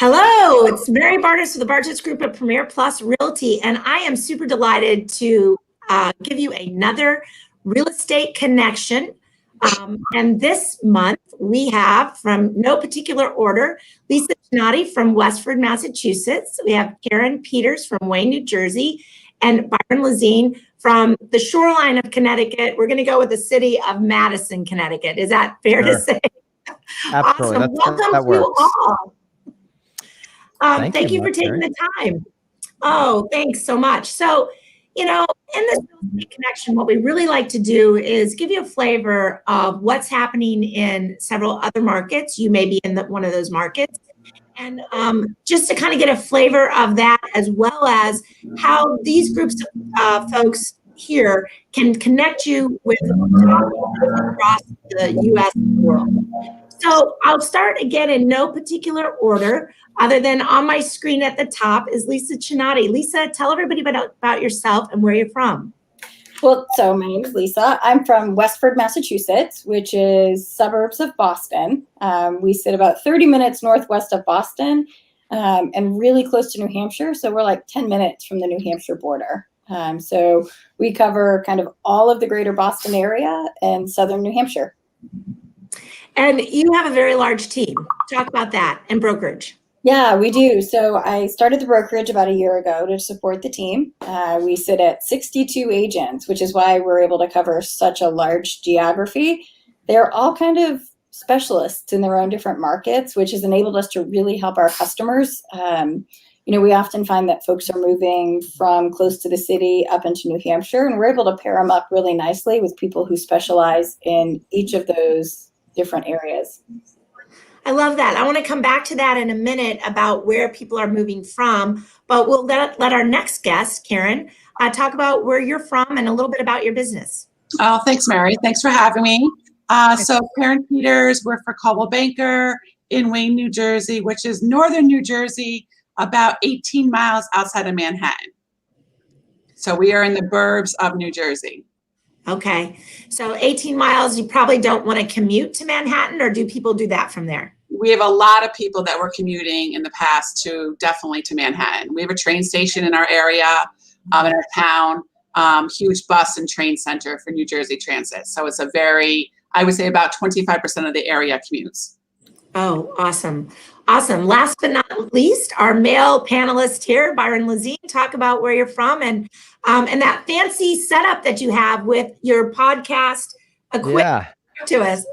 Hello, it's Mary Bartos of the Bartos Group of Premier Plus Realty, and I am super delighted to give you another real estate connection. And this month we have, from no particular order, Lisa Chinatti from Westford, Massachusetts. We have Karen Peters from Wayne, New Jersey, and Byron Lazine from the shoreline of Connecticut. We're going to go with the city of Madison, Connecticut. Is that fair to say? Absolutely. Awesome. Welcome that to you all. Thank you for much, taking Mary. the time. Oh, thanks so much. So, in this real estate connection, what we really like to do is give you a flavor of what's happening in several other markets. You may be in one of those markets. And just to kind of get a flavor of that, as well as how these groups of folks here can connect you with across the U.S. and world. So I'll start again in no particular order, other than on my screen at the top is Lisa Chinatti. Lisa, tell everybody about yourself and where you're from. Well, so my name is Lisa. I'm from Westford, Massachusetts, which is suburbs of Boston. We sit about 30 minutes northwest of Boston and really close to New Hampshire. So we're like 10 minutes from the New Hampshire border. So we cover kind of all of the greater Boston area and southern New Hampshire. And you have a very large team. Talk about that and brokerage. Yeah, we do. So I started the brokerage about a year ago to support the team. We sit at 62 agents, which is why we're able to cover such a large geography. They're all kind of specialists in their own different markets, which has enabled us to really help our customers. We often find that folks are moving from close to the city up into New Hampshire, and we're able to pair them up really nicely with people who specialize in each of those different areas. I love that. I want to come back to that in a minute about where people are moving from, but we'll let our next guest, Karen, talk about where you're from and a little bit about your business. Oh, thanks, Mary. Thanks for having me. So Karen Peters, we're for Coldwell Banker in Wayne, New Jersey, which is northern New Jersey, about 18 miles outside of Manhattan. So we are in the burbs of New Jersey. Okay. So 18 miles, you probably don't want to commute to Manhattan, or do people do that from there? We have a lot of people that were commuting in the past definitely to Manhattan. We have a train station in our area, in our town, huge bus and train center for New Jersey Transit. So it's I would say about 25% of the area commutes. Oh, awesome. Awesome. Last but not least, our male panelist here, Byron Lazine, talk about where you're from and that fancy setup that you have with your podcast equipment to us.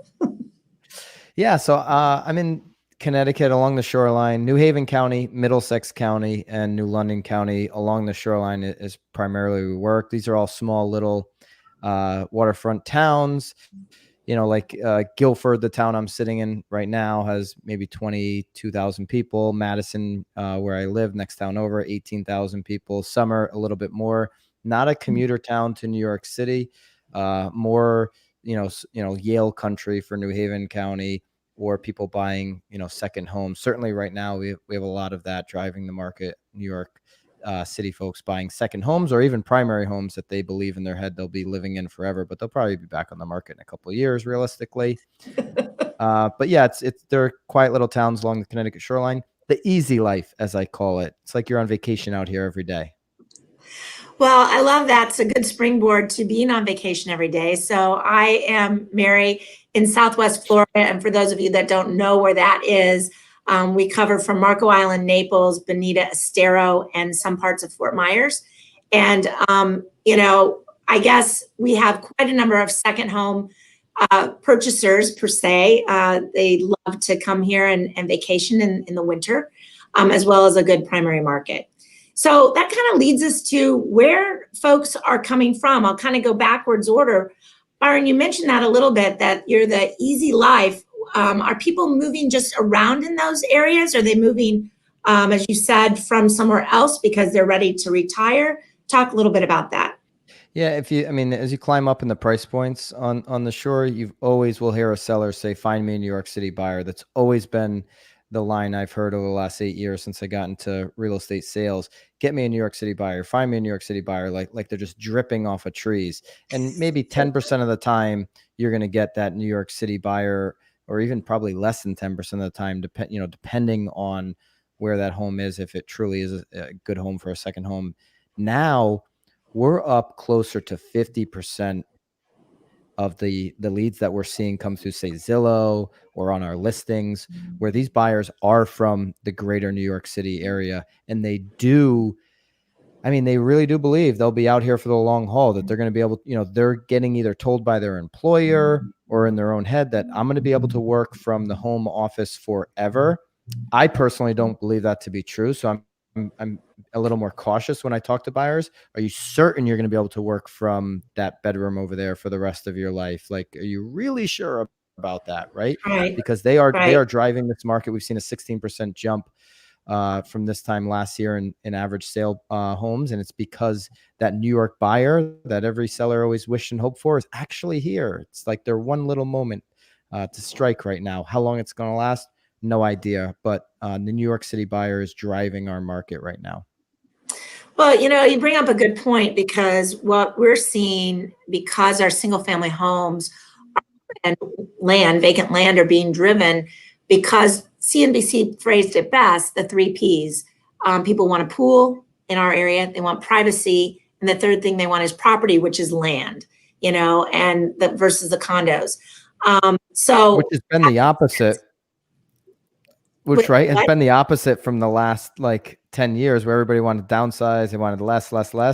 Yeah. So I'm in Connecticut along the shoreline. New Haven County, Middlesex County, and New London County along the shoreline is primarily where we work. These are all small little waterfront towns. Like Guilford, the town I'm sitting in right now, has maybe 22,000 people. Madison, where I live, next town over, 18,000 people. Summer, a little bit more. Not a commuter town to New York City. More, Yale country for New Haven County, or people buying, second homes. Certainly, right now we have a lot of that driving the market. New York City folks buying second homes, or even primary homes that they believe in their head they'll be living in forever, but they'll probably be back on the market in a couple of years, realistically. But yeah, they're quiet little towns along the Connecticut shoreline. The easy life, as I call it. It's like you're on vacation out here every day. Well, I love that. It's a good springboard to being on vacation every day. So I am Mary in Southwest Florida. And for those of you that don't know where that is, we cover from Marco Island, Naples, Bonita, Estero, and some parts of Fort Myers. And, I guess we have quite a number of second home purchasers per se. They love to come here and vacation in the winter, as well as a good primary market. So that kind of leads us to where folks are coming from. I'll kind of go backwards order. Byron, you mentioned that a little bit, that you're the easy life. Are people moving just around in those areas? Are they moving, as you said, from somewhere else because they're ready to retire? Talk a little bit about that. Yeah, as you climb up in the price points on the shore, you always will hear a seller say, "Find me a New York City buyer." That's always been the line I've heard over the last 8 years since I got into real estate sales. Get me a New York City buyer, find me a New York City buyer, like they're just dripping off of trees. And maybe 10% of the time you're going to get that New York City buyer, or even probably less than 10% of the time, depending on where that home is, if it truly is a good home for a second home. Now we're up closer to 50% of the leads that we're seeing come through, say, Zillow or on our listings, where these buyers are from the greater New York City area. And they really do believe they'll be out here for the long haul, that they're going to be able, they're getting either told by their employer or in their own head that I'm going to be able to work from the home office forever. I personally don't believe that to be true. So I'm a little more cautious when I talk to buyers. Are you certain you're going to be able to work from that bedroom over there for the rest of your life? Like, are you really sure about that? Right. Right. Because they are Right. driving this market. We've seen a 16% jump from this time last year in average sale homes. And it's because that New York buyer that every seller always wished and hoped for is actually here. It's like their one little moment to strike right now. How long it's going to last, no idea. But the New York City buyer is driving our market right now. Well, you bring up a good point, because what we're seeing, because our single family homes and vacant land are being driven, because CNBC phrased it best, the 3 Ps. People want a pool in our area, they want privacy, and the third thing they want is property, which is land, and versus the condos. So which has been the opposite. It's been the opposite from the last 10 years, where everybody wanted to downsize, they wanted less,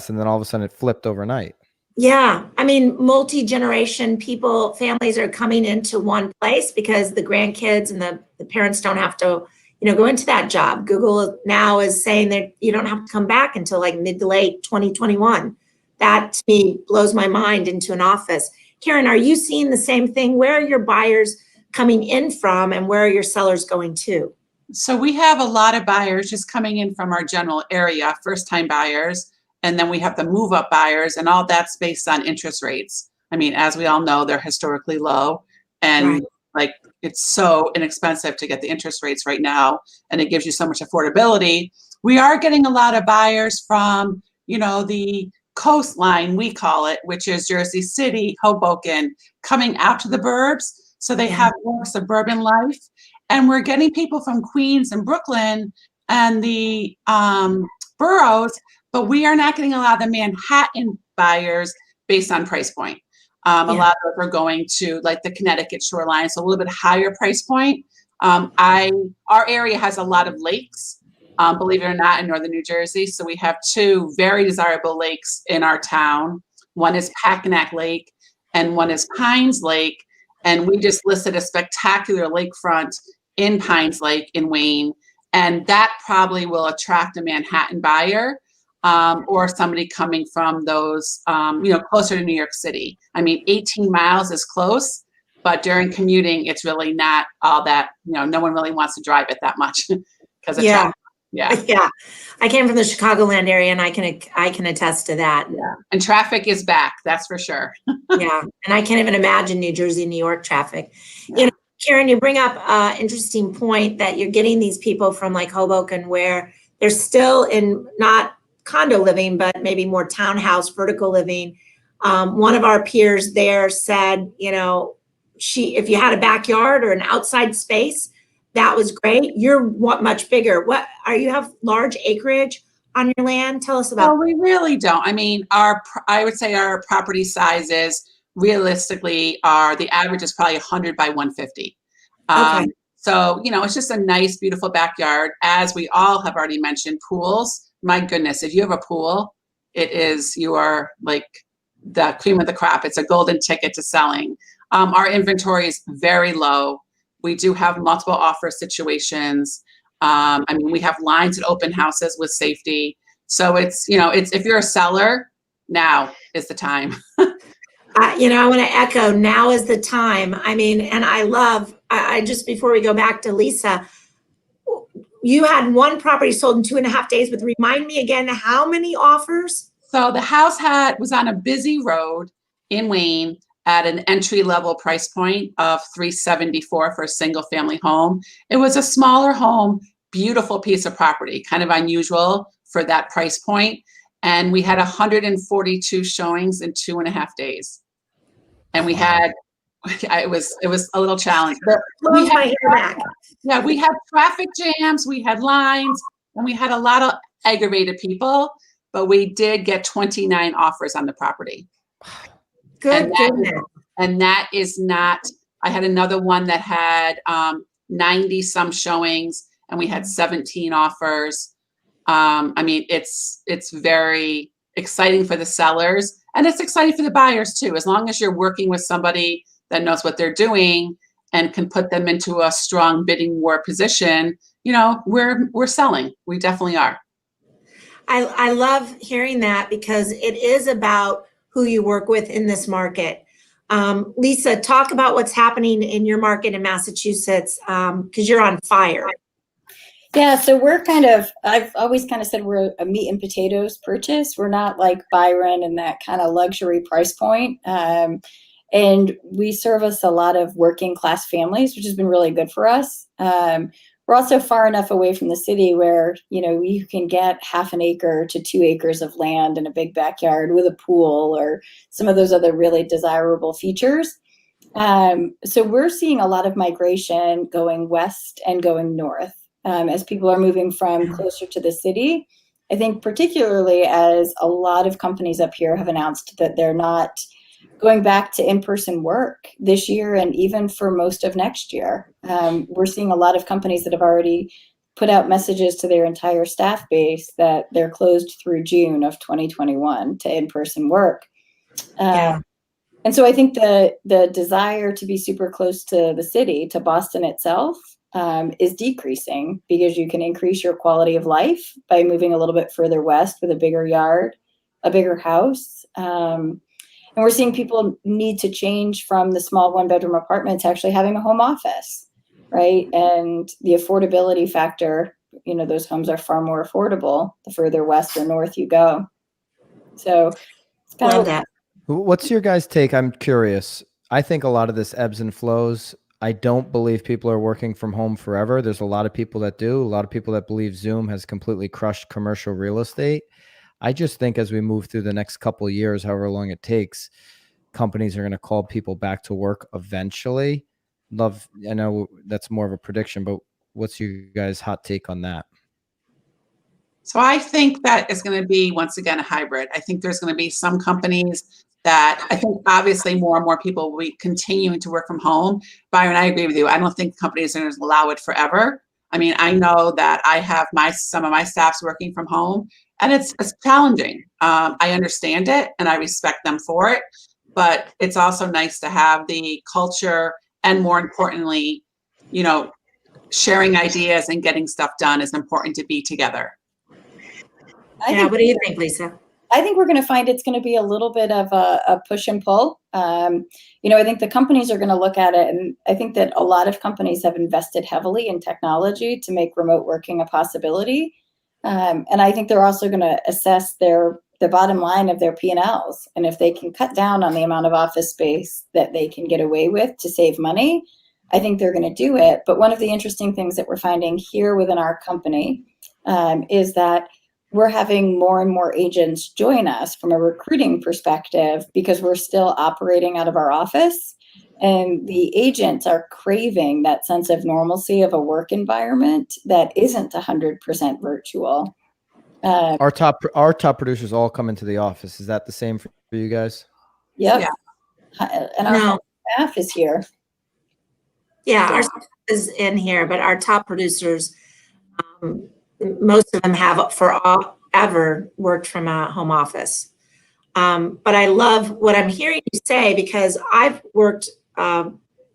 and then all of a sudden it flipped overnight. Yeah. Multi-generation families are coming into one place because the grandkids and the parents don't have to, go into that job. Google now is saying that you don't have to come back until mid to late 2021. That to me blows my mind into an office. Karen, are you seeing the same thing? Where are your buyers coming in from, and where are your sellers going to? So we have a lot of buyers just coming in from our general area, first-time buyers. And then we have the move-up buyers, and all that's based on interest rates. As we all know, they're historically low, and it's so inexpensive to get the interest rates right now, and it gives you so much affordability. We are getting a lot of buyers from, the coastline, we call it, which is Jersey City, Hoboken, coming out to the burbs. So they have more suburban life. And we're getting people from Queens and Brooklyn and the boroughs, but we are not getting a lot of the Manhattan buyers based on price point. A lot of them are going to the Connecticut shoreline, so a little bit higher price point. Our area has a lot of lakes, believe it or not, in northern New Jersey. So we have 2 very desirable lakes in our town. One is Packanack Lake, and one is Pines Lake. And we just listed a spectacular lakefront in Pines Lake in Wayne, and that probably will attract a Manhattan buyer. Or somebody coming from those, closer to New York City. 18 miles is close, but during commuting, it's really not all that, no one really wants to drive it that much because of traffic. Yeah. I came from the Chicagoland area, and I can attest to that. Yeah. And traffic is back, that's for sure. Yeah. And I can't even imagine New Jersey, New York traffic. Yeah. Karen, you bring up an interesting point that you're getting these people from Hoboken, where they're still in not condo living, but maybe more townhouse vertical living. One of our peers there said, if you had a backyard or an outside space, that was great. You're much bigger. You have large acreage on your land? Tell us about. Well, we really don't. I would say our property sizes realistically the average is probably 100 by 150. Okay. So, it's just a nice, beautiful backyard. As we all have already mentioned, pools. My goodness, if you have a pool, you are the cream of the crop. It's a golden ticket to selling. Our inventory is very low. We do have multiple offer situations. We have lines at open houses with safety. So it's if you're a seller, now is the time. I want to echo, now is the time. And I just, before we go back to Lisa, you had one property sold in 2.5 days, but remind me again, how many offers? So the house was on a busy road in Wayne at an entry-level price point of $374 for a single-family home. It was a smaller home, beautiful piece of property, kind of unusual for that price point. And we had 142 showings in 2.5 days. And we had it was a little challenging. Blows my hair back. Yeah, we had traffic jams, we had lines, and we had a lot of aggravated people, but we did get 29 offers on the property. Good goodness. And that is not, I had another one that had 90 some showings and we had 17 offers. I mean, it's very exciting for the sellers and it's exciting for the buyers too. As long as you're working with somebody that knows what they're doing and can put them into a strong bidding war position, you know, we're selling. We definitely are. I love hearing that because it is about who you work with in this market. Lisa, talk about what's happening in your market in Massachusetts because you're on fire. Yeah, so we're I've always kind of said we're a meat and potatoes purchase. We're not like Byron and that kind of luxury price point. And we service a lot of working class families, which has been really good for us. We're also far enough away from the city where, you know, you can get half an acre to 2 acres of land in a big backyard with a pool or some of those other really desirable features. So we're seeing a lot of migration going west and going north as people are moving from closer to the city. I think particularly as a lot of companies up here have announced that they're not going back to in-person work this year and even for most of next year. We're seeing a lot of companies that have already put out messages to their entire staff base that they're closed through June of 2021 to in-person work. Yeah. And so I think the desire to be super close to the city, to Boston itself, is decreasing because you can increase your quality of life by moving a little bit further west with a bigger yard, a bigger house. And we're seeing people need to change from the small 1-bedroom apartment to actually having a home office, right? And the affordability factor, you know, those homes are far more affordable the further west or north you go. So it's kind of that. What's your guys' take? I'm curious. I think a lot of this ebbs and flows. I don't believe people are working from home forever. There's a lot of people that do, a lot of people that believe Zoom has completely crushed commercial real estate. I just think as we move through the next couple of years, however long it takes, companies are going to call people back to work eventually. I know that's more of a prediction, but what's your guys' hot take on that? So I think that is going to be, once again, a hybrid. I think there's going to be some companies that I think obviously more and more people will be continuing to work from home. Byron, I agree with you. I don't think companies are going to allow it forever. I mean, I know that I have some of my staffs working from home and it's challenging. I understand it and I respect them for it, but it's also nice to have the culture and more importantly, you know, sharing ideas and getting stuff done is important to be together. Yeah, what do you think, Lisa? I think we're going to find it's going to be a little bit of a push and pull. You know, I think the companies are going to look at it, and I think that a lot of companies have invested heavily in technology to make remote working a possibility. And I think they're also going to assess the bottom line of their P&Ls. And if they can cut down on the amount of office space that they can get away with to save money, I think they're going to do it. But one of the interesting things that we're finding here within our company is that we're having more and more agents join us from a recruiting perspective because we're still operating out of our office. And the agents are craving that sense of normalcy of a work environment that isn't 100% virtual. Our top producers all come into the office. Is that the same for you guys? Yep. Yeah. And our staff is here. Yeah, our staff is in here, but our top producers, most of them have ever worked from a home office. But I love what I'm hearing you say because I've worked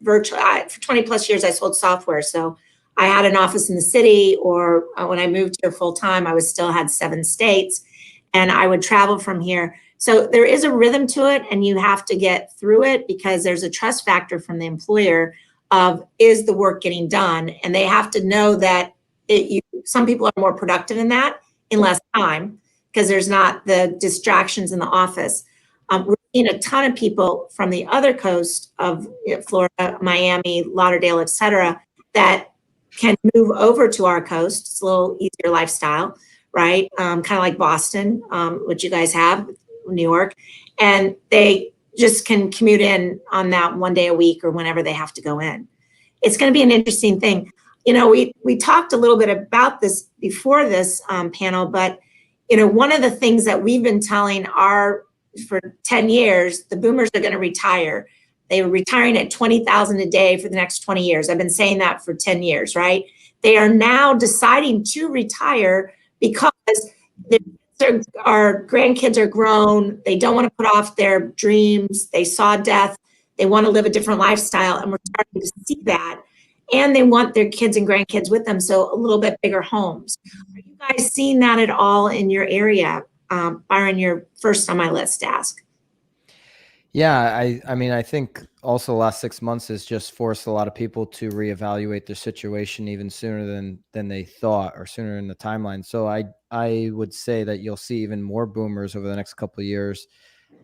virtually for 20 plus years. I sold software. So I had an office in the city, or when I moved here full time, I still had 7 states and I would travel from here. So there is a rhythm to it and you have to get through it because there's a trust factor from the employer of is the work getting done? And they have to know that some people are more productive in that in less time because there's not the distractions in the office. We're seeing a ton of people from the other coast of Florida, Miami, Lauderdale, et cetera, that can move over to our coast. It's a little easier lifestyle, right? Kind of like Boston, which you guys have, New York. And they just can commute in on that one day a week or whenever they have to go in. It's going to be an interesting thing. You know, we talked a little bit about this before this panel, but, you know, one of the things that we've been telling for 10 years, the boomers are going to retire. They were retiring at 20,000 a day for the next 20 years. I've been saying that for 10 years, right? They are now deciding to retire because our grandkids are grown. They don't want to put off their dreams. They saw death. They want to live a different lifestyle. And we're starting to see that. And they want their kids and grandkids with them. So a little bit bigger homes. Are you guys seeing that at all in your area? Byron, you're first on my list to ask. Yeah, I mean, I think also the last 6 months has just forced a lot of people to reevaluate their situation even sooner than they thought, or sooner in the timeline. So I would say that you'll see even more boomers over the next couple of years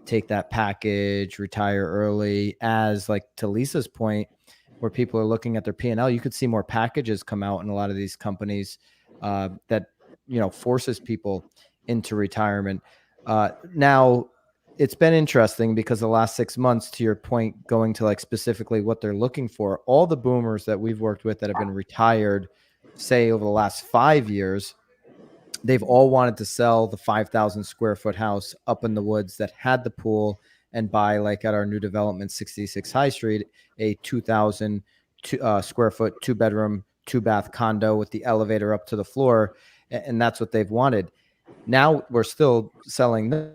take that package, retire early, as like to Lisa's point, where people are looking at their P&L. You could see more packages come out in a lot of these companies that, you know, forces people into retirement. Now, it's been interesting because the last 6 months, to your point, going to like specifically what they're looking for, all the boomers that we've worked with that have been retired, say over the last 5 years, they've all wanted to sell the 5,000 square foot house up in the woods that had the pool and buy, like at our new development, 66 High Street, a 2,000 square foot, 2-bedroom, 2-bath condo with the elevator up to the floor. And that's what they've wanted. Now we're still selling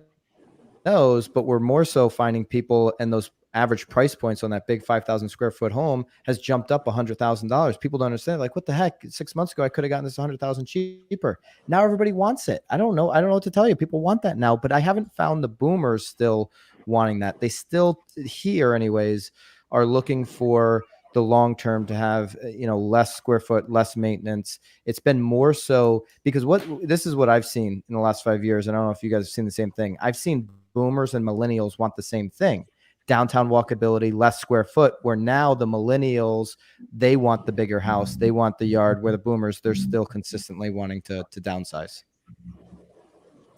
those, but we're more so finding people, and those average price points on that big 5,000 square foot home has jumped up $100,000. People don't understand, like, what the heck? 6 months ago, I could have gotten this 100,000 cheaper. Now everybody wants it. I don't know what to tell you. People want that now, but I haven't found the boomers still wanting that. They still, here anyways, are looking for the long term to have, you know, less square foot, less maintenance. It's been more so because this is what I've seen in the last 5 years. And I don't know if you guys have seen the same thing. I've seen boomers and millennials want the same thing. Downtown walkability, less square foot, where now the millennials, they want the bigger house. They want the yard, where the boomers, they're still consistently wanting to downsize.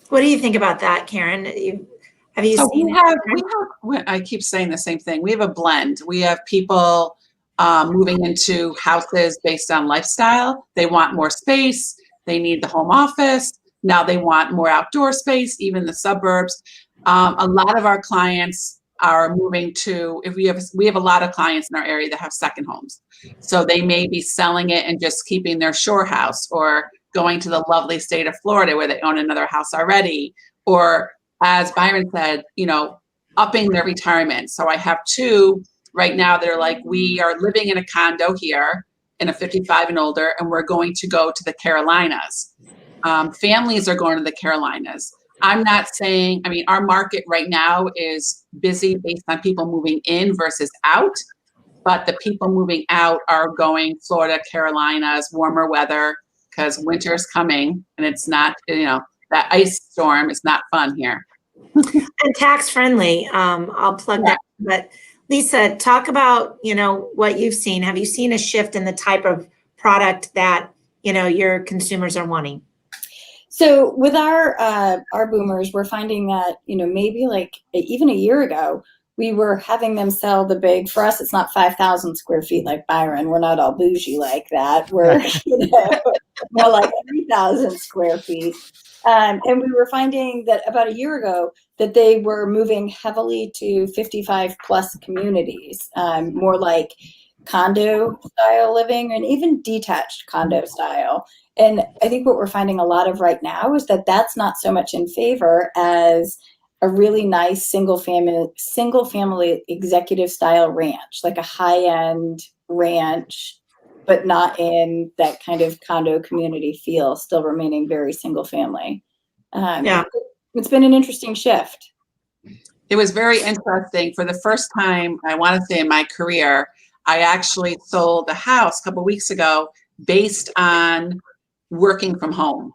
What do you think about that, Karen? Have you seen? I keep saying the same thing. We have a blend. We have people moving into houses based on lifestyle. They want more space. They need the home office. Now they want more outdoor space, even the suburbs. A lot of our clients are moving to, we have a lot of clients in our area that have second homes. So they may be selling it and just keeping their shore house, or going to the lovely state of Florida where they own another house already, or, as Byron said, you know, upping their retirement. So I have two right now that are like, we are living in a condo here in a 55 and older, and we're going to go to the Carolinas. Families are going to the Carolinas. I'm not saying, I mean, our market right now is busy based on people moving in versus out, but the people moving out are going Florida, Carolinas, warmer weather, because winter's coming and it's not, you know, that ice storm is not fun here. And tax friendly. I'll plug that. But Lisa, talk about, you know, what you've seen. Have you seen a shift in the type of product that, you know, your consumers are wanting? So with our boomers, we're finding that, you know, maybe like even a year ago, we were having them sell the big, for us, it's not 5,000 square feet like Byron. We're not all bougie like that. We're, you know, more like 3,000 square feet. And we were finding that about a year ago that they were moving heavily to 55 plus communities, more like condo style living, and even detached condo style. And I think what we're finding a lot of right now is that that's not so much in favor as a really nice single family executive style ranch, like a high end ranch, but not in that kind of condo community feel, still remaining very single family. Yeah, it's been an interesting shift. It was very interesting. For the first time, I want to say in my career, I actually sold a house a couple of weeks ago based on working from home.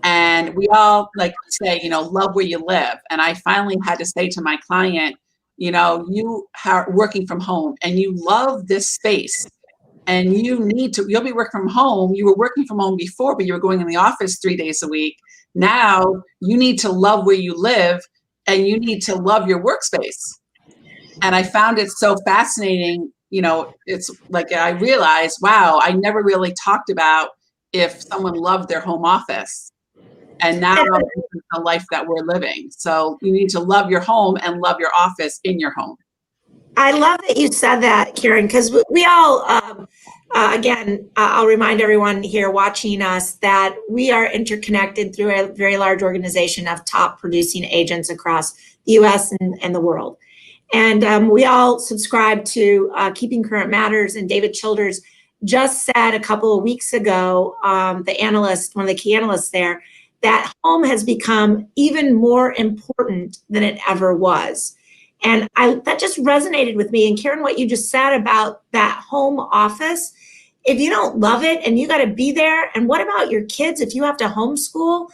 And we all like to say, you know, love where you live. And I finally had to say to my client, you know, you are working from home and you love this space, and you'll be working from home. You were working from home before, but you were going in the office 3 days a week. Now you need to love where you live, and you need to love your workspace. And I found it so fascinating. It's like I realized, wow, I never really talked about if someone loved their home office. And now this is the life that we're living. So you need to love your home and love your office in your home. I love that you said that, Karen, because we all, again, I'll remind everyone here watching us that we are interconnected through a very large organization of top producing agents across the US and the world. And we all subscribe to Keeping Current Matters. And David Childers just said a couple of weeks ago, the analyst, one of the key analysts there, that home has become even more important than it ever was. And that just resonated with me. And Karen, what you just said about that home office, if you don't love it and you got to be there, and what about your kids if you have to homeschool?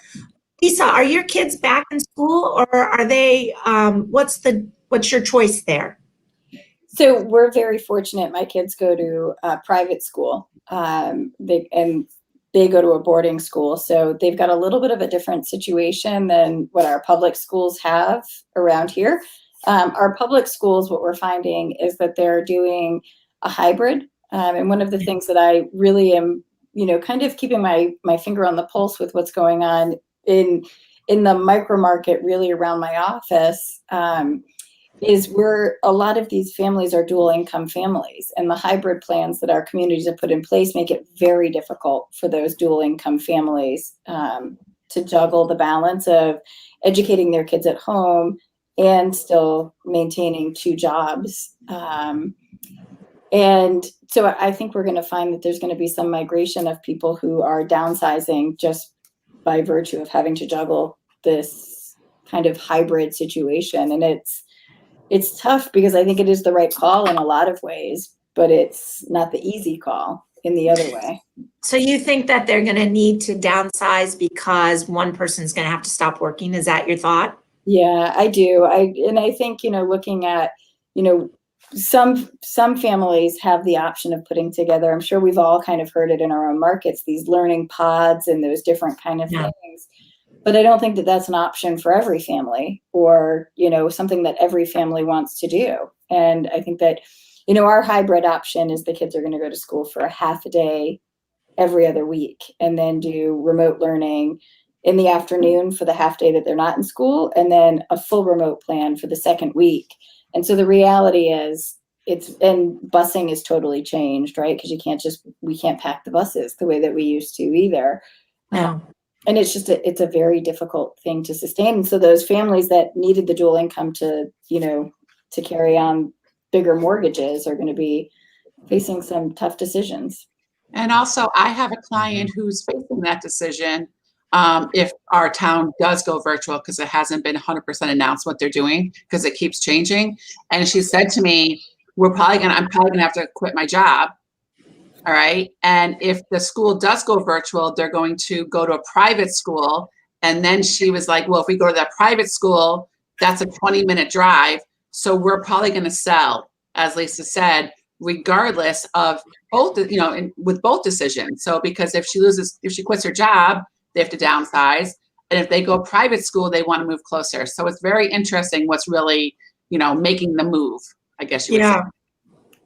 Lisa, are your kids back in school, or are they, what's your choice there? So we're very fortunate. My kids go to private school. They go to a boarding school. So they've got a little bit of a different situation than what our public schools have around here. Our public schools, what we're finding is that they're doing a hybrid. And one of the things that I really am, kind of keeping my finger on the pulse with what's going on in the micro market, really around my office, is where a lot of these families are dual income families, and the hybrid plans that our communities have put in place make it very difficult for those dual income families to juggle the balance of educating their kids at home and still maintaining two jobs. And so I think we're going to find that there's going to be some migration of people who are downsizing just by virtue of having to juggle this kind of hybrid situation. And it's tough because I think it is the right call in a lot of ways, but it's not the easy call in the other way. So you think that they're going to need to downsize because one person's going to have to stop working? Is that your thought? Yeah, I do. I think, looking at, some families have the option of putting together, I'm sure we've all kind of heard it in our own markets, these learning pods and those different kind of things. But I don't think that that's an option for every family, or, something that every family wants to do. And I think that, our hybrid option is the kids are going to go to school for a half a day every other week, and then do remote learning in the afternoon for the half day that they're not in school, and then a full remote plan for the second week. And so the reality is and busing is totally changed, right? Because we can't pack the buses the way that we used to either. No. And it's just it's a very difficult thing to sustain. And so those families that needed the dual income to carry on bigger mortgages are going to be facing some tough decisions. And also, I have a client who's facing that decision if our town does go virtual, because it hasn't been 100% announced what they're doing, because it keeps changing. And she said to me, I'm probably gonna have to quit my job. All right. And if the school does go virtual, they're going to go to a private school. And then she was like, well, if we go to that private school, that's a 20-minute drive. So we're probably going to sell, as Lisa said, regardless of both, with both decisions. So because if she quits her job, they have to downsize. And if they go private school, they want to move closer. So it's very interesting what's really, making the move, I guess you would say.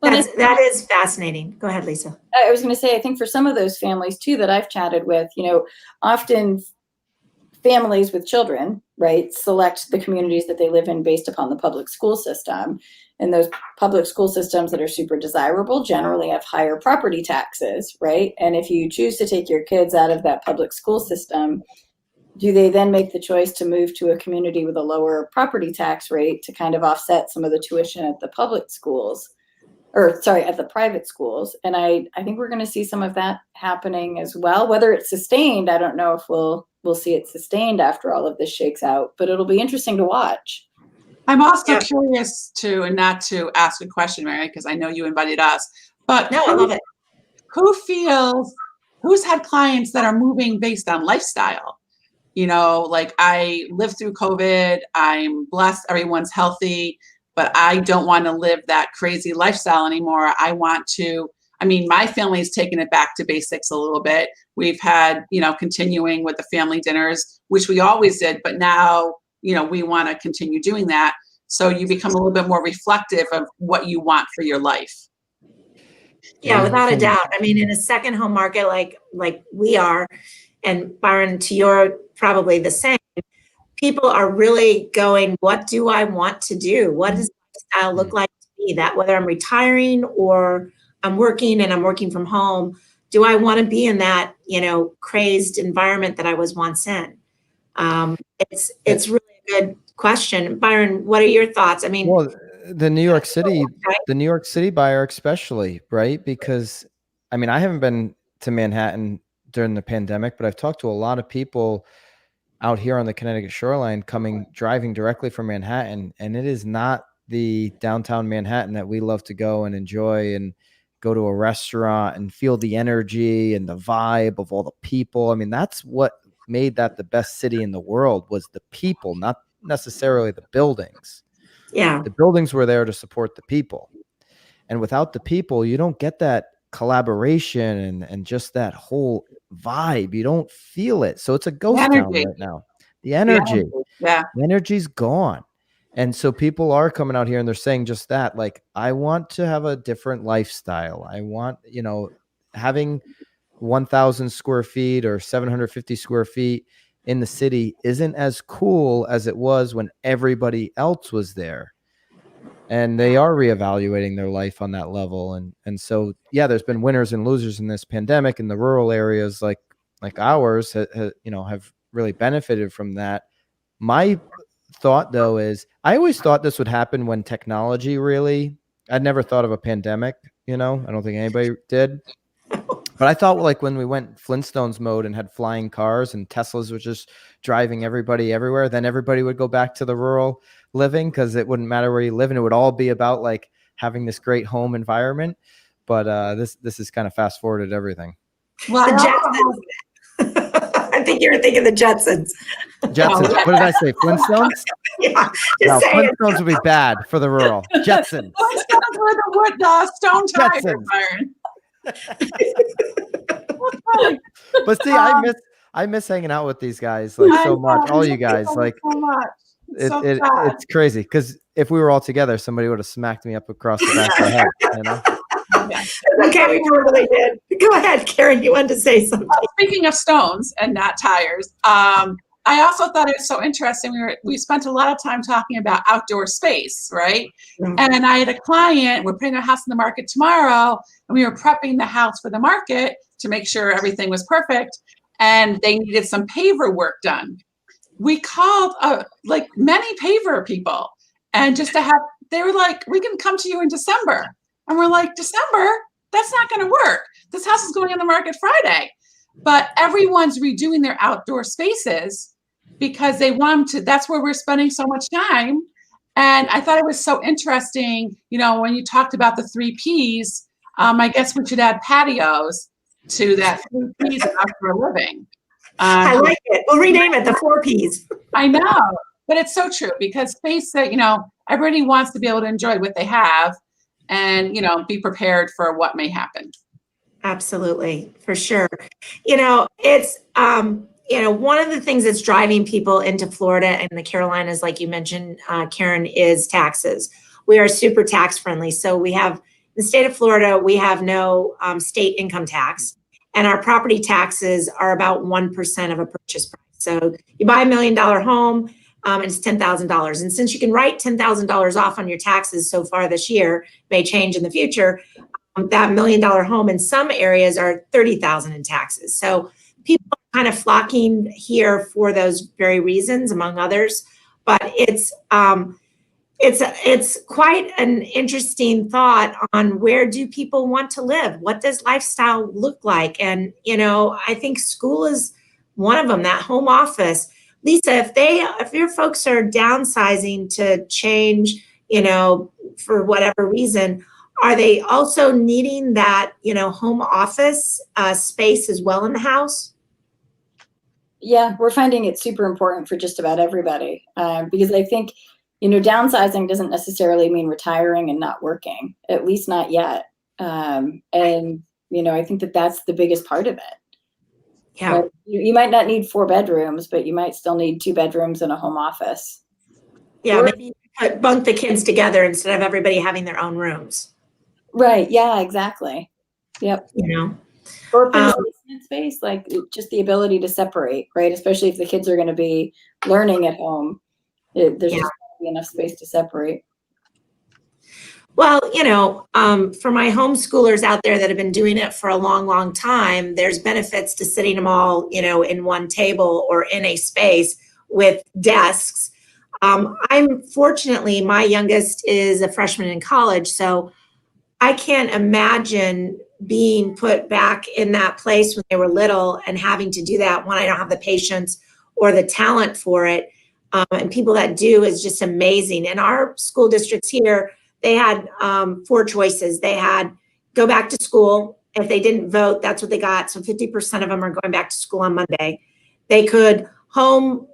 That is fascinating. Go ahead, Lisa. I was going to say, I think for some of those families too that I've chatted with, often families with children, right, select the communities that they live in based upon the public school system. And those public school systems that are super desirable generally have higher property taxes, right? And if you choose to take your kids out of that public school system, do they then make the choice to move to a community with a lower property tax rate to kind of offset some of the tuition at the public schools? At the private schools. And I think we're going to see some of that happening as well. Whether it's sustained, I don't know if we'll see it sustained after all of this shakes out, but it'll be interesting to watch. I'm also curious and not to ask a question, Mary, because I know you invited us, but No, I love it. Who's had clients that are moving based on lifestyle? Like I lived through COVID, I'm blessed, everyone's healthy, but I don't want to live that crazy lifestyle anymore. My family's taken it back to basics a little bit. We've had, continuing with the family dinners, which we always did, but now, we want to continue doing that. So you become a little bit more reflective of what you want for your life. Yeah, without a doubt. I mean, in a second home market like we are, and Byron, to your probably the same, people are really going, what do I want to do? What does lifestyle look like to me? That whether I'm retiring or I'm working and I'm working from home, do I want to be in that, crazed environment that I was once in? It's really a good question. Byron, what are your thoughts? I mean, well, the New York City, right? the New York City buyer especially, right? Because I mean, I haven't been to Manhattan during the pandemic, but I've talked to a lot of people out here on the Connecticut shoreline driving directly from Manhattan, and it is not the downtown Manhattan that we love to go and enjoy and go to a restaurant and feel the energy and the vibe of all the people. I mean, that's what made that the best city in the world, was the people, not necessarily the buildings. Yeah. The buildings were there to support the people. And without the people, you don't get that collaboration and just that whole vibe. You don't feel it. So it's a ghost town Energy. right now. The energy. Yeah. The energy's gone. And so people are coming out here and they're saying just that. Like, I want to have a different lifestyle. I want, having 1,000 square feet or 750 square feet in the city isn't as cool as it was when everybody else was there. And they are reevaluating their life on that level. And so, yeah, there's been winners and losers in this pandemic, and the rural areas like ours have really benefited from that. My thought, though, is I always thought this would happen when technology I'd never thought of a pandemic, I don't think anybody did. But I thought, like, when we went Flintstones mode and had flying cars and Teslas were just driving everybody everywhere, then everybody would go back to the rural living because it wouldn't matter where you live, and it would all be about like having this great home environment. But this is kind of fast forwarded everything. Well, The Jetsons. I think you were thinking the Jetsons. Jetsons. What did I say? Flintstones? Yeah, No, just saying. Flintstones would be bad for the rural. Jetsons. Flintstones were the wood stone tires, Jetsons. Byron. But see, I miss hanging out with these guys like so much. All you guys, like, so much. it's crazy because if we were all together, somebody would have smacked me up across the back of the head. Okay, we totally did. Go ahead, Karen. You wanted to say something. Speaking of stones and not tires, I also thought it was so interesting. We spent a lot of time talking about outdoor space, right? Mm-hmm. And I had a client. We're putting a house in the market tomorrow, and we were prepping the house for the market to make sure everything was perfect. And they needed some paver work done. We called like many paver people, and they were like, "We can come to you in December." And we're like, "December? That's not going to work. This house is going on the market Friday." But everyone's redoing their outdoor spaces because they want to. That's where we're spending so much time. And I thought it was so interesting, when you talked about the 3 Ps. I guess we should add patios to that 3 Ps of outdoor living. I like it. We'll rename it the 4 Ps. I know, but it's so true because space that, everybody wants to be able to enjoy what they have and, be prepared for what may happen. Absolutely, for sure. It's, one of the things that's driving people into Florida and the Carolinas, like you mentioned, Karen, is taxes. We are super tax friendly. So we have, in the state of Florida, we have no state income tax, and our property taxes are about 1% of a purchase price. So you buy $1 million home, and it's $10,000. And since you can write $10,000 off on your taxes so far this year, may change in the future, that $1 million home in some areas are $30,000 in taxes. So people are kind of flocking here for those very reasons, among others. But it's quite an interesting thought on where do people want to live? What does lifestyle look like? And, I think school is one of them, that home office. Lisa, if your folks are downsizing to change, for whatever reason, are they also needing that, home office space as well in the house? Yeah, we're finding it super important for just about everybody because I think, downsizing doesn't necessarily mean retiring and not working, at least not yet. And, I think that's the biggest part of it. Yeah. Right? You might not need 4 bedrooms, but you might still need 2 bedrooms and a home office. Yeah, maybe bunk the kids together instead of everybody having their own rooms, Right. Yeah, exactly. Yep. you know? Open basement space, like just the ability to separate, right? Especially if the kids are going to be learning at home. There's Yeah. just not be enough space to separate. Well, for my homeschoolers out there that have been doing it for a long, long time, there's benefits to sitting them all, in one table or in a space with desks. I'm fortunately, my youngest is a freshman in college, so I can't imagine being put back in that place when they were little and having to do that when I don't have the patience or the talent for it. And people that do is just amazing. In our school districts here, they had 4 choices. They had go back to school. If they didn't vote, that's what they got. So 50% of them are going back to school on Monday. They could home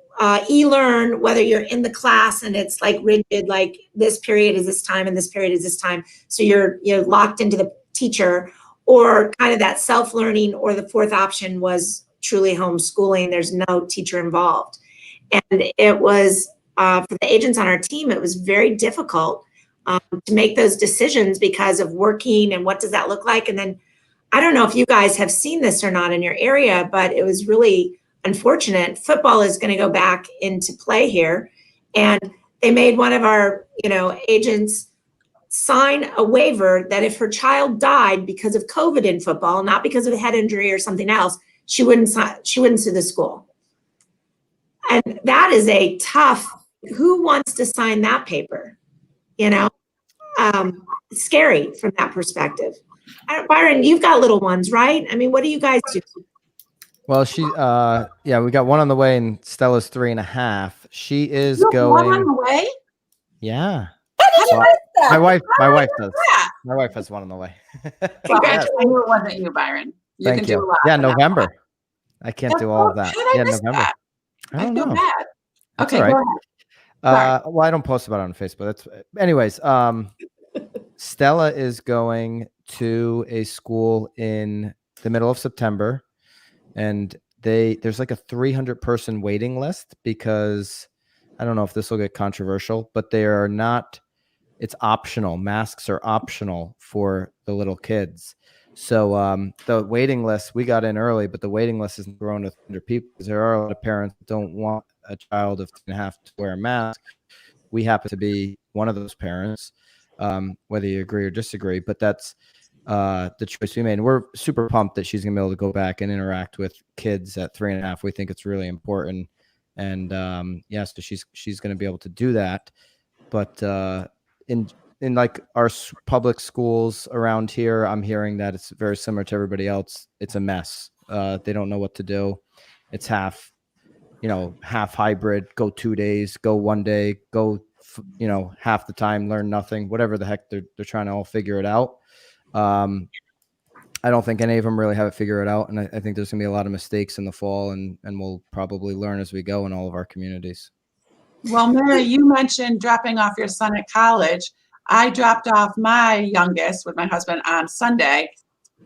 e-learn, whether you're in the class and it's like rigid, like this period is this time and this period is this time. So you're locked into the teacher, or kind of that self-learning, or the fourth option was truly homeschooling. There's no teacher involved. And it was, for the agents on our team, it was very difficult to make those decisions because of working and what does that look like. And then I don't know if you guys have seen this or not in your area, but it was really unfortunate. Football is going to go back into play here. And they made one of our, agents sign a waiver that if her child died because of COVID in football, not because of a head injury or something else, she wouldn't sue the school. And that is a tough, who wants to sign that paper? Scary from that perspective. Byron, you've got little ones, right? I mean, what do you guys do? Well, we got one on the way, and Stella's 3.5. She is You have going. one on the way? Yeah. How did you miss that? My wife does. Yeah. My wife has one on the way. Congratulations. I knew it wasn't you, Byron. You Thank can you. do a lot. Yeah, for that November. one. I can't do all of that. How did I Yeah, miss November. that? I don't feel know. bad. That's Okay, all right. go ahead. Well, I don't post about it on Facebook. Anyways. Stella is going to a school in the middle of September, and there's like a 300-person waiting list because I don't know if this will get controversial, but they are not. It's optional. Masks are optional for the little kids. So the waiting list, we got in early, but the waiting list isn't grown to 100 people because there are a lot of parents that don't want a child of 2.5 to wear a mask. We happen to be one of those parents, whether you agree or disagree, but that's the choice we made. And we're super pumped that she's going to be able to go back and interact with kids at 3.5. We think it's really important. And so she's going to be able to do that. But in like our public schools around here, I'm hearing that it's very similar to everybody else. It's a mess. They don't know what to do. It's half hybrid, go 2 days, go 1 day, go, half the time, learn nothing, whatever the heck they're trying to all figure it out. I don't think any of them really have it figured out. And I think there's gonna be a lot of mistakes in the fall, and we'll probably learn as we go in all of our communities. Well, Mary, you mentioned dropping off your son at college. I dropped off my youngest with my husband on Sunday,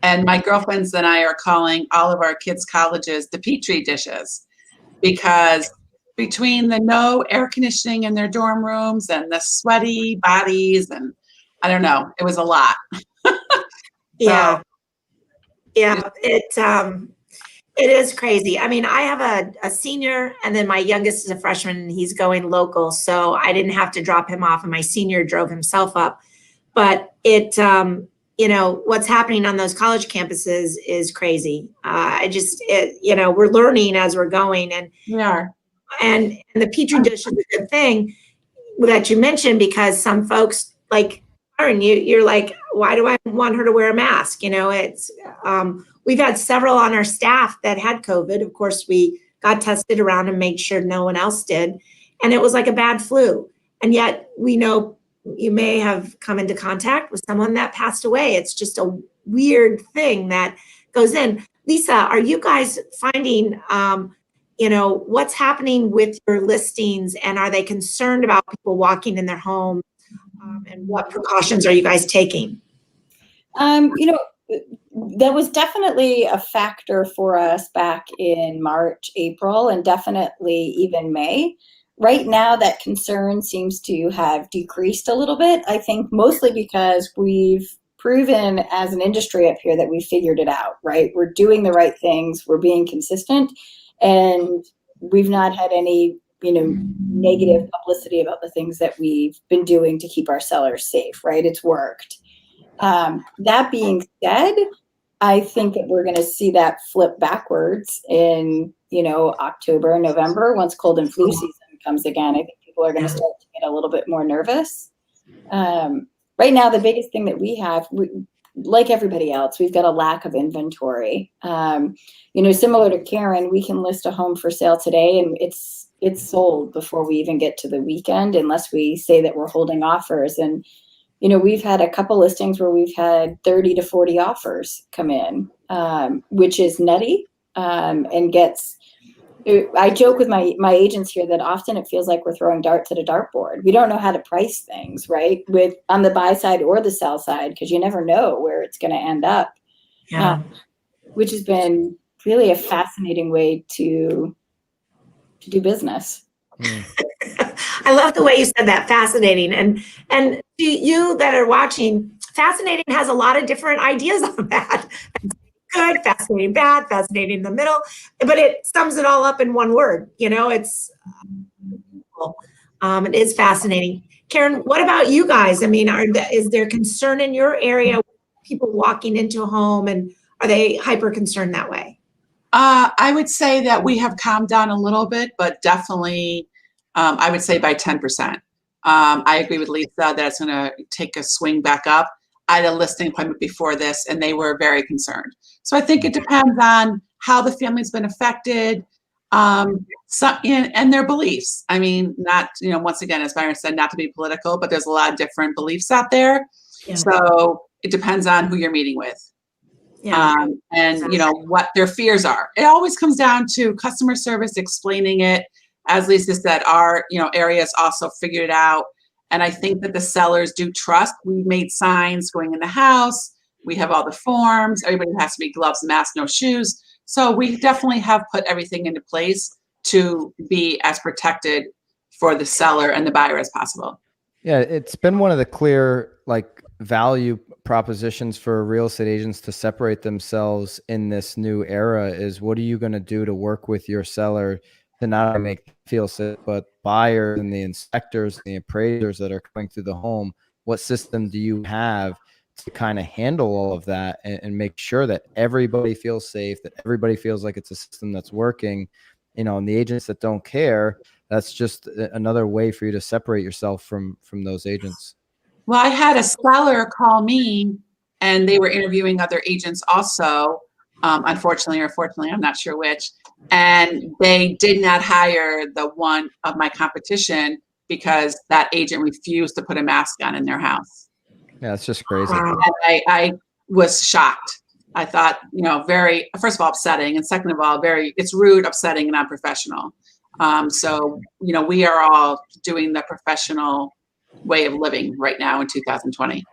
and my girlfriends and I are calling all of our kids' colleges the Petri dishes, because between the no air conditioning in their dorm rooms and the sweaty bodies, and I don't know, it was a lot. Yeah. It is crazy. I mean, I have a senior, and then my youngest is a freshman, and he's going local. So I didn't have to drop him off, and my senior drove himself up. But what's happening on those college campuses is crazy. We're learning as we're going, and We are. and the Petri dish is a good thing that you mentioned, because some folks, like Byron, you're like, why do I want her to wear a mask? We've had several on our staff that had COVID. Of course, we got tested around and made sure no one else did. And it was like a bad flu. And yet we know you may have come into contact with someone that passed away. It's just a weird thing that goes in. Lisa, are you guys finding, what's happening with your listings, and are they concerned about people walking in their home? And what precautions are you guys taking? That was definitely a factor for us back in March, April, and definitely even May. Right now, that concern seems to have decreased a little bit. I think mostly because we've proven as an industry up here that we figured it out, right? We're doing the right things, we're being consistent, and we've not had any, negative publicity about the things that we've been doing to keep our sellers safe, right? It's worked. That being said, I think that we're going to see that flip backwards in, October, November, once cold and flu season comes again. I think people are going to start to get a little bit more nervous. Right now, the biggest thing that we have, like everybody else, we've got a lack of inventory. Similar to Karen, we can list a home for sale today and it's sold before we even get to the weekend, unless we say that we're holding offers. And we've had a couple listings where we've had 30 to 40 offers come in, which is nutty, and I joke with my agents here that often it feels like we're throwing darts at a dartboard. We don't know how to price things, right? On the buy side or the sell side, because you never know where it's going to end up. Yeah. Which has been really a fascinating way to do business. I love the way you said that. Fascinating. And to you that are watching, fascinating has a lot of different ideas on that. Good, fascinating, bad, fascinating in the middle, but it sums it all up in one word. It's it is fascinating. Karen, what about you guys? I mean, is there concern in your area, people walking into a home, and are they hyper concerned that way? I would say that we have calmed down a little bit, but definitely, I would say by 10%. I agree with Lisa that it's going to take a swing back up. I had a listing appointment before this, and they were very concerned. So I think it depends on how the family's been affected, and their beliefs. I mean, not, once again, as Byron said, not to be political, but there's a lot of different beliefs out there. Yeah. So it depends on who you're meeting with. Yeah. And what their fears are. It always comes down to customer service, explaining it. As Lisa said, our areas also figured it out. And I think that the sellers do trust. We made signs going in the house. We have all the forms. Everybody has to be gloves, mask, no shoes. So we definitely have put everything into place to be as protected for the seller and the buyer as possible. Yeah, it's been one of the clear value propositions for real estate agents to separate themselves in this new era is, what are you going to do to work with your seller to not only make them feel safe, but buyers and the inspectors, the appraisers that are coming through the home? What system do you have to kind of handle all of that and make sure that everybody feels safe, that everybody feels like it's a system that's working? And the agents that don't care, that's just another way for you to separate yourself from those agents. Well, I had a seller call me, and they were interviewing other agents also, unfortunately or fortunately, I'm not sure which, and they did not hire the one of my competition because that agent refused to put a mask on in their house. Yeah, it's just crazy. And I was shocked. I thought, very, first of all, upsetting, and second of all, it's rude, upsetting, and unprofessional. So, we are all doing the professional way of living right now in 2020.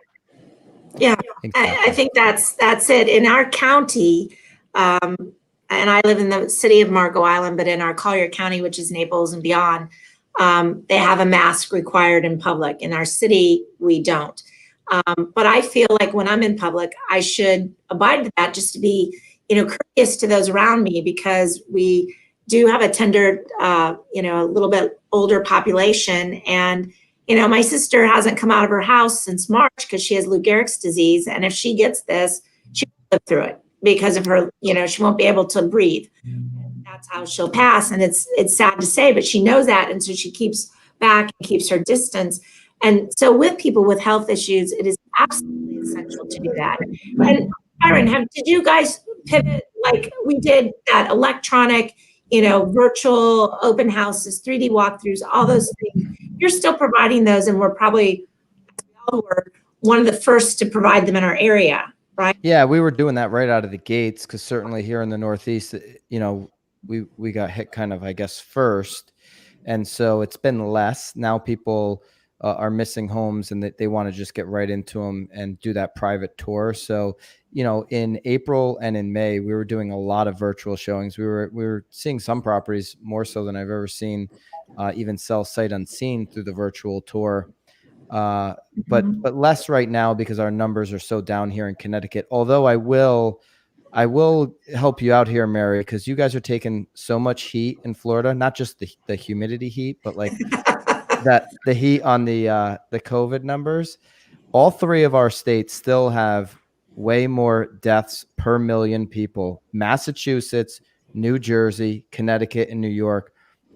Yeah, exactly. I think that's it. In our county, and I live in the city of Marco Island, but in our Collier County, which is Naples and beyond, they have a mask required in public. In our city, we don't. But I feel like when I'm in public, I should abide to that, just to be, courteous to those around me, because we do have a tender, a little bit older population. And, my sister hasn't come out of her house since March because she has Lou Gehrig's disease. And if she gets this, she won't live through it because of her, she won't be able to breathe. That's how she'll pass. And it's sad to say, but she knows that. And so she keeps back and keeps her distance. And so with people with health issues, it is absolutely essential to do that. And Byron, did you guys pivot like we did that electronic, virtual open houses, 3D walkthroughs, all those things? You're still providing those, and we're probably one of the first to provide them in our area, right? Yeah, we were doing that right out of the gates, because certainly here in the Northeast, we got hit kind of, I guess, first. And so it's been less. Now people are missing homes and that they want to just get right into them and do that private tour. So, in April and in May, we were doing a lot of virtual showings. We were seeing some properties more so than I've ever seen, even sell sight unseen through the virtual tour. But less right now because our numbers are so down here in Connecticut. Although I will help you out here, Mary, because you guys are taking so much heat in Florida, not just the humidity heat, but like the heat on the COVID numbers. All three of our states still have way more deaths per million people. Massachusetts, New Jersey, Connecticut, and New York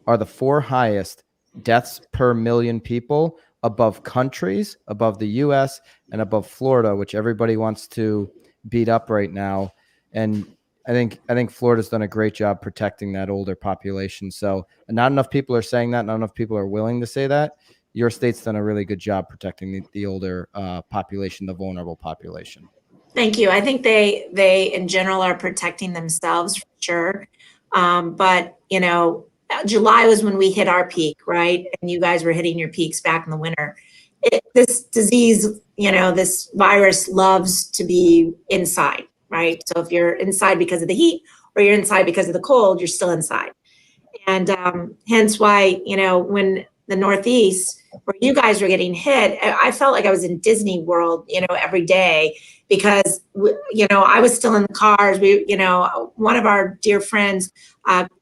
are the four highest deaths per million people, above countries, above the US, and above Florida, which everybody wants to beat up right now. And I think Florida's done a great job protecting that older population. So not enough people are saying that. Not enough people are willing to say that. Your state's done a really good job protecting the older population, the vulnerable population. Thank you. I think they in general are protecting themselves for sure. But July was when we hit our peak, right? And you guys were hitting your peaks back in the winter. This disease, this virus loves to be inside, right? So if you're inside because of the heat or you're inside because of the cold, you're still inside. And hence why, when the Northeast, where you guys were getting hit, I felt like I was in Disney World, every day because, I was still in the cars. One of our dear friends,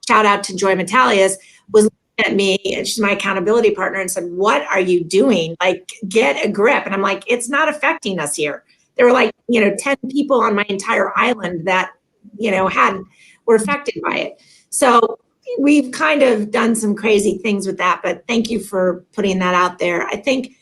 shout out to Joy Metalius, was looking at me, and she's my accountability partner, and said, "What are you doing? Like, get a grip." And I'm like, "It's not affecting us here." There were like, 10 people on my entire island that, were affected by it. So we've kind of done some crazy things with that, but thank you for putting that out there. I think,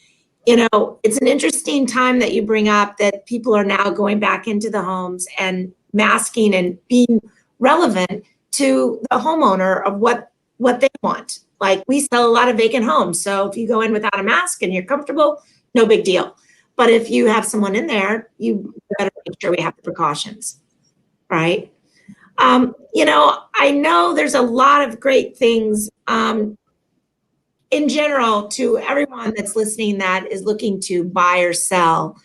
it's an interesting time that you bring up that people are now going back into the homes and masking and being relevant to the homeowner of what they want. Like, we sell a lot of vacant homes. So if you go in without a mask and you're comfortable, no big deal. But if you have someone in there, you better make sure we have the precautions, right? I know there's a lot of great things in general to everyone that's listening that is looking to buy or sell.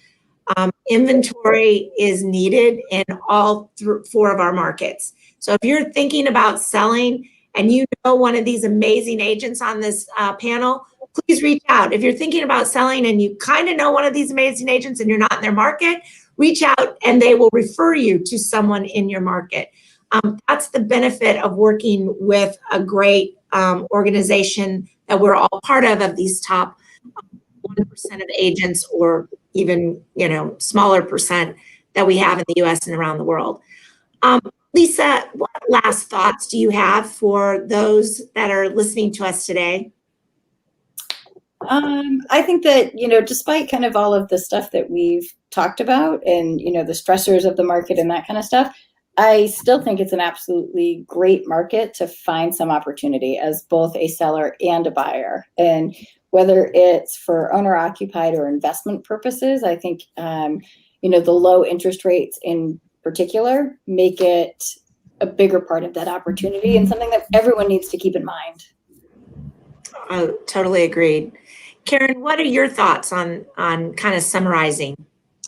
Inventory is needed in all four of our markets. So if you're thinking about selling and you know one of these amazing agents on this panel, please reach out. If you're thinking about selling and you kind of know one of these amazing agents and you're not in their market, reach out and they will refer you to someone in your market. That's the benefit of working with a great organization that we're all part of these top 1% of agents, or even, smaller percent that we have in the US and around the world. Lisa, what last thoughts do you have for those that are listening to us today? I think that, despite kind of all of the stuff that we've talked about and, the stressors of the market and that kind of stuff, I still think it's an absolutely great market to find some opportunity as both a seller and a buyer. And whether it's for owner occupied or investment purposes, I think, the low interest rates in particular make it a bigger part of that opportunity and something that everyone needs to keep in mind. Oh, totally agreed. Karen, what are your thoughts on kind of summarizing?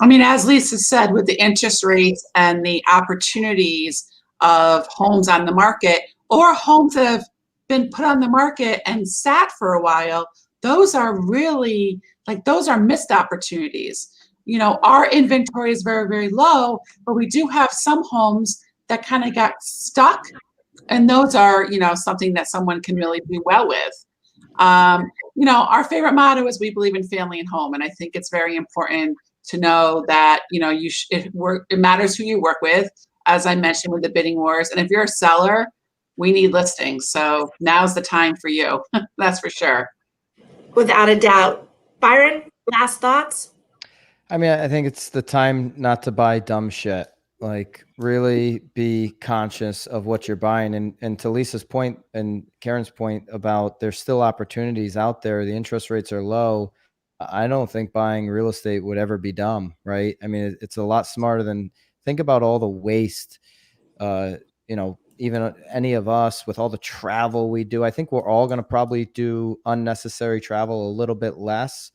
I mean, as Lisa said, with the interest rates and the opportunities of homes on the market or homes that have been put on the market and sat for a while, those are really those are missed opportunities. Our inventory is very, very low, but we do have some homes that kind of got stuck. And those are, something that someone can really do well with. Our favorite motto is we believe in family and home. And I think it's very important to know that, it matters who you work with, as I mentioned with the bidding wars. And if you're a seller, we need listings. So now's the time for you. That's for sure. Without a doubt. Byron, last thoughts? I mean, I think it's the time not to buy dumb shit. Like, really be conscious of what you're buying. And to Lisa's point and Karen's point about there's still opportunities out there. The interest rates are low. I don't think buying real estate would ever be dumb, right? I mean, it's a lot smarter than think about all the waste, even any of us, with all the travel we do, I think we're all going to probably do unnecessary travel a little bit less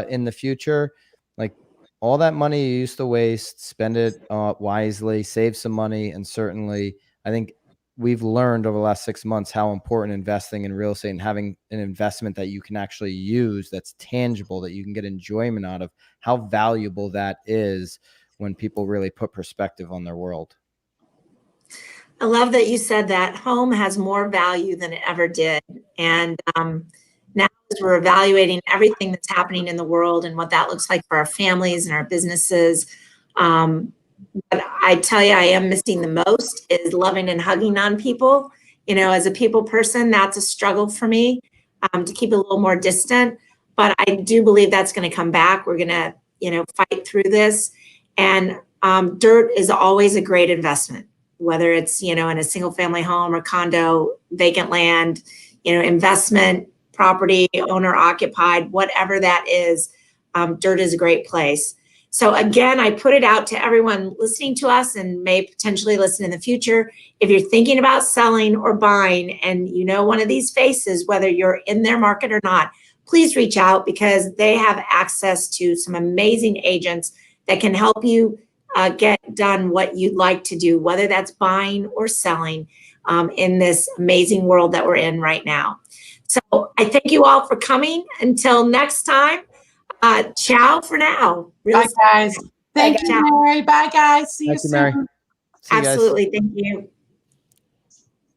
in the future. Like all that money you used to waste, spend it wisely, save some money. And certainly, I think we've learned over the last 6 months how important investing in real estate and having an investment that you can actually use, that's tangible, that you can get enjoyment out of, how valuable that is when people really put perspective on their world. I love that you said that home has more value than it ever did. And now as we're evaluating everything that's happening in the world and what that looks like for our families and our businesses, what I tell you I am missing the most is loving and hugging on people. You know, as a people person, that's a struggle for me to keep a little more distant. But I do believe that's going to come back. We're going to, you know, fight through this. And dirt is always a great investment, whether it's, you know, in a single family home or condo, vacant land, you know, investment, property, owner occupied, whatever that is, dirt is a great place. So again, I put it out to everyone listening to us and may potentially listen in the future. If you're thinking about selling or buying and you know one of these faces, whether you're in their market or not, please reach out because they have access to some amazing agents that can help you get done what you'd like to do, whether that's buying or selling in this amazing world that we're in right now. So I thank you all for coming. Until next time, ciao for now. Bye, guys. Thank Bye, you, Mary. Bye, guys. See you Thank you, Mary. soon. See you guys. Absolutely. Thank you.